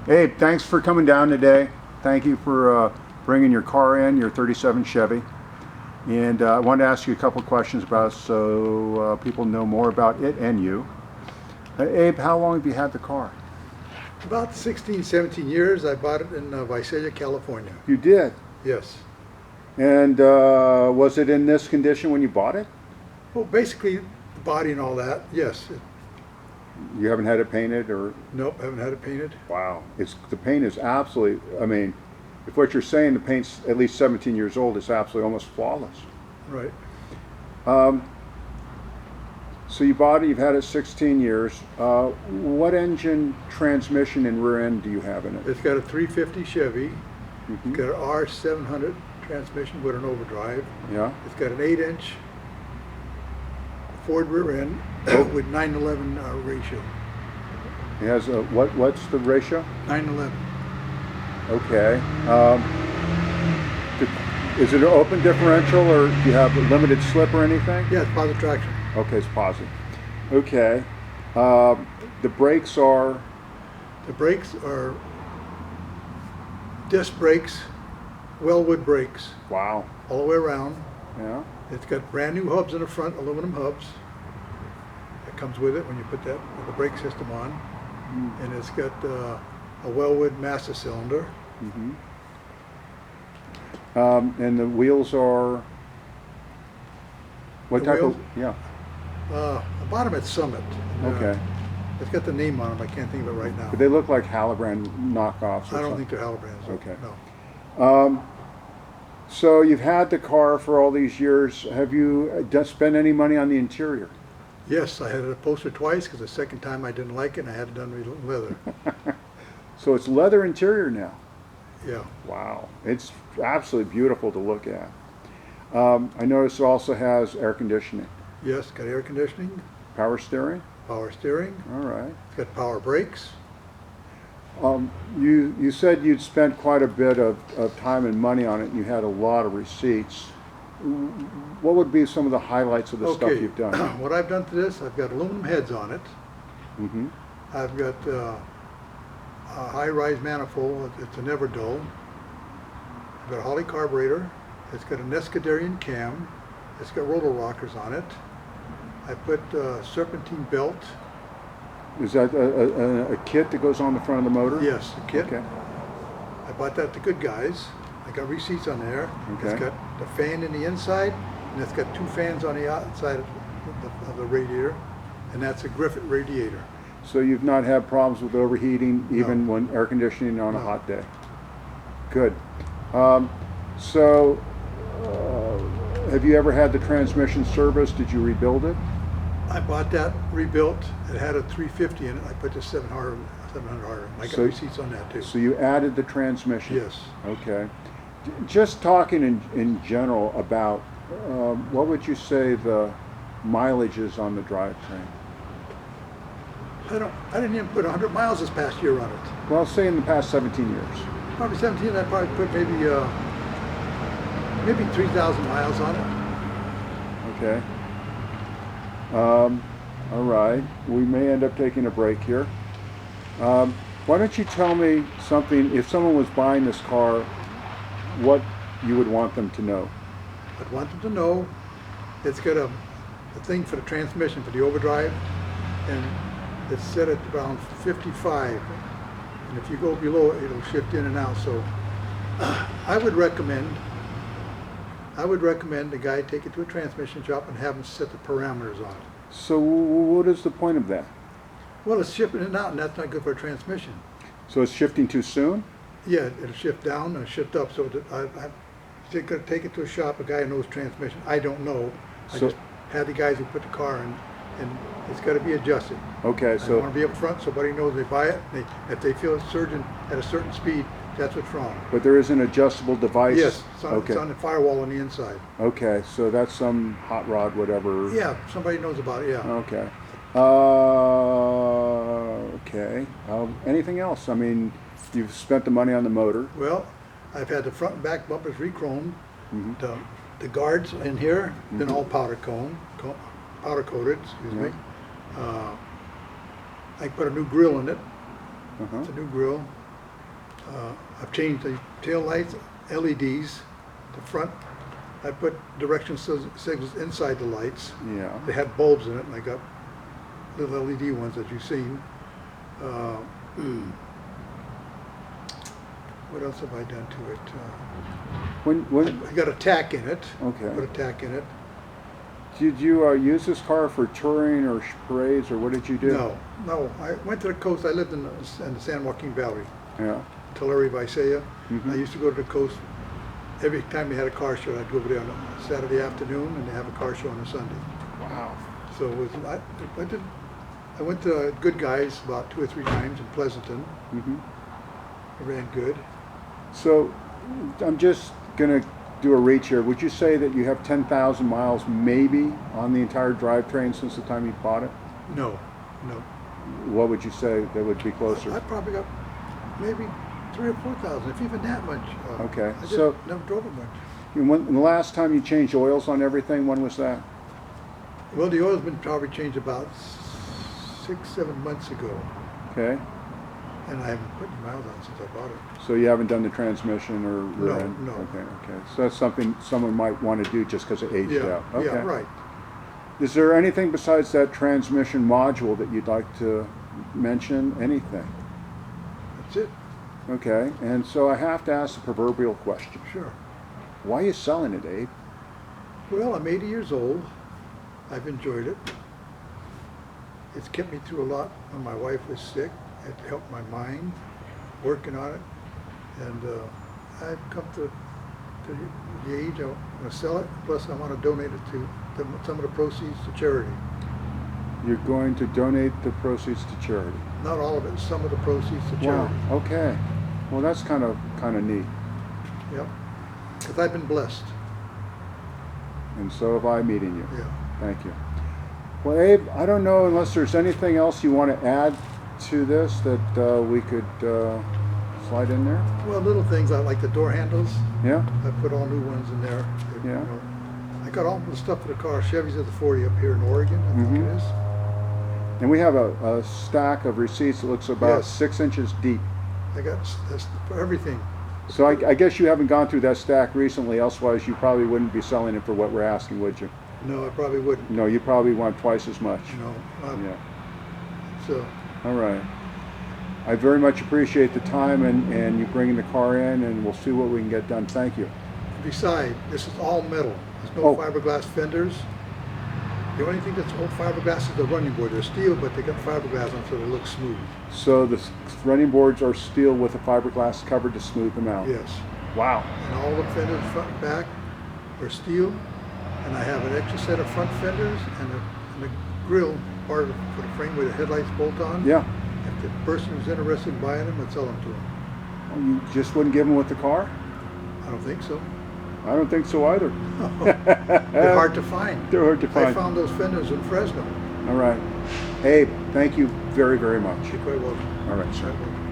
Abe, thanks for coming down today. Thank you for bringing your car in, your 37 Chevy. And I wanted to ask you a couple of questions about it so people know more about it and you. Abe, how long have you had the car? About 16, 17 years. I bought it in Visalia, California. You did? Yes. And was it in this condition when you bought it? Well, basically, the body and all that, yes. You haven't had it painted or? Nope, haven't had it painted. Wow. The paint is absolutely, I mean, if what you're saying, the paint's at least 17 years old, it's absolutely almost flawless. Right. So you bought it, you've had it 16 years. What engine, transmission, and rear end do you have in it? It's got a 350 Chevy. Mm-hmm. It's got an R700 transmission with an overdrive. Yeah. It's got an 8-inch Ford rear end with 9/11 ratio. It has a, what's the ratio? 9/11. Okay. Is it an open differential or do you have a limited slip or anything? Yeah, it's positive traction. Okay, it's positive. Okay. The brakes are? The brakes are disc brakes, Wellwood brakes, Wow. all the way around. Yeah. It's got brand new hubs in the front, aluminum hubs. That comes with it when you put the brake system on. And it's got a Wellwood master cylinder. Mm-hmm. And the wheels are what The type wheels? of? Yeah. I bought them at Summit. And, Okay. It's got the name on them. I can't think of it right now. But they look like Halabrand knockoffs. Or I don't something. think they're Halibrands. Okay. No. So you've had the car for all these years. Have you spent any money on the interior? Yes, I had it upholstered twice because the second time I didn't like it and I had it done with leather. So it's leather interior now. Yeah. Wow, it's absolutely beautiful to look at. I notice it also has air conditioning, Yes, got air conditioning, power steering. power steering. All right. It's got power brakes. You said you'd spent quite a bit of time and money on it, and you had a lot of receipts. What would be some of the highlights of the stuff you've done? What I've done to this, I've got aluminum heads on it. Mm-hmm. I've got a high-rise manifold. It's a never dull. I've got a Holly carburetor. It's got an Escadarian cam. It's got roller rockers on it. I put a serpentine belt. Is that a kit that goes on the front of the motor? Yes, the kit. Okay. I bought that at the Good Guys. I got receipts on there. Okay. It's got the fan in the inside, and it's got 2 fans on the outside of the radiator, and that's a Griffith radiator. So you've not had problems with overheating even No. when air conditioning on a No. hot day? Good. Have you ever had the transmission service? Did you rebuild it? I bought that rebuilt. It had a 350 in it. I put the 700 in. I got So- receipts on that too. So you added the transmission? Yes. Okay. Just talking in general about what would you say the mileage is on the drivetrain? I didn't even put 100 miles this past year on it. Well, say in the past 17 years. Probably 17. I probably put maybe 3,000 miles on it. Okay. All right. We may end up taking a break here. Why don't you tell me something, if someone was buying this car, what you would want them to know? I'd want them to know it's got a thing for the transmission, for the overdrive, and it's set at around 55. And if you go below it, it'll shift in and out. So I would recommend the guy take it to a transmission shop and have him set the parameters on it. So what is the point of that? Well, it's shifting in and out, and that's not good for a transmission. So it's shifting too soon? Yeah, it'll shift down and shift up. So that I think I'd take it to a shop, a guy who knows transmission. I don't know. I So- just had the guys who put the car in, and it's got to be adjusted. Okay, I so want to be up front so somebody knows they buy it. If they feel it's surging at a certain speed, that's what's wrong. but there is an adjustable device? Yes, it's Okay. on the firewall on the inside. Okay, so that's some hot rod, whatever. Yeah, somebody knows about it, yeah. Okay. Okay. Anything else? I mean, you've spent the money on the motor. Well, I've had the front and back bumpers re-chromed. Mhm. The guards in here been all powder coated, excuse me. I put a new grill in it. Uh-huh. It's a new grill. I've changed the tail lights, LEDs, the front. I put direction signals inside the lights. Yeah. They had bulbs in it, and I got little LED ones that you've seen. What else have I done to it? When I got a tack in it. Okay. Put a tack in it. did you use this car for touring or parades, or what did you do? No. I went to the coast. I lived in the San Joaquin Valley, Yeah. Tulare, Visalia. Mhm. I used to go to the coast. Every time they had a car show, I'd go over there on a Saturday afternoon, and they have a car show on a Sunday. Wow. So it was, I went to Good Guys about 2 or 3 times in Pleasanton. Hmm. I ran good. So I'm just gonna do a reach here. Would you say that you have 10,000 miles maybe on the entire drivetrain since the time you bought it? No. What would you say that would be closer? I probably got maybe 3,000 or 4,000, if even that much. Okay, I just so- never drove it much. And the last time you changed oils on everything, when was that? Well, the oil's been probably changed about 6, 7 months ago, Okay. and I haven't put any miles on since I bought it. So you haven't done the transmission or rear end? No. Okay. So that's something someone might want to do just because it aged Yeah, out. Okay. yeah, right. Is there anything besides that transmission module that you'd like to mention? Anything? That's it. Okay. And so I have to ask the proverbial question. Sure. Why are you selling it, Abe? Well, I'm 80 years old. I've enjoyed it. It's kept me through a lot when my wife was sick. It helped my mind, working on it. And I've come to the age I want to sell it. Plus, I want to donate it to some of the proceeds to charity. You're going to donate the proceeds to charity. Not all of it, some of the proceeds to Wow. charity. Okay. Well, that's kind of neat. Yep. Because I've been blessed. And so have I meeting you. Yeah. Thank you. Well, Abe, I don't know unless there's anything else you want to add to this that we could slide in there. Well, little things like the door handles. Yeah? I put all new ones in there. Yeah. I got all the stuff for the car. Chevy's at the 40 up here in Oregon, I think Mhm. it is. And we have a stack of receipts that looks about Yes. 6 inches deep. I got that's for everything. So I guess you haven't gone through that stack recently, elsewise you probably wouldn't be selling it for what we're asking, would you? No, I probably wouldn't. No, you probably want twice as much. No. Yeah. So, All right. I very much appreciate the time and you bringing the car in, and we'll see what we can get done. Thank you. beside, this is all metal. There's no Oh. fiberglass fenders. The only thing that's old fiberglass is the running board. They're steel, but they got fiberglass on so they look smooth. So the running boards are steel with a fiberglass cover to smooth them out. Yes. Wow. And all the fenders front and back are steel. And I have an extra set of front fenders and the grill part of for the frame where the headlights bolt on. Yeah. If the person is interested in buying them, I'd sell them to them. Well, you just wouldn't give them with the car? I don't think so. I don't think so either. They're hard to find. They're hard to I find. found those fenders in Fresno. All right. Abe, thank you very, very much. You're quite welcome. All right, sir. Quite welcome.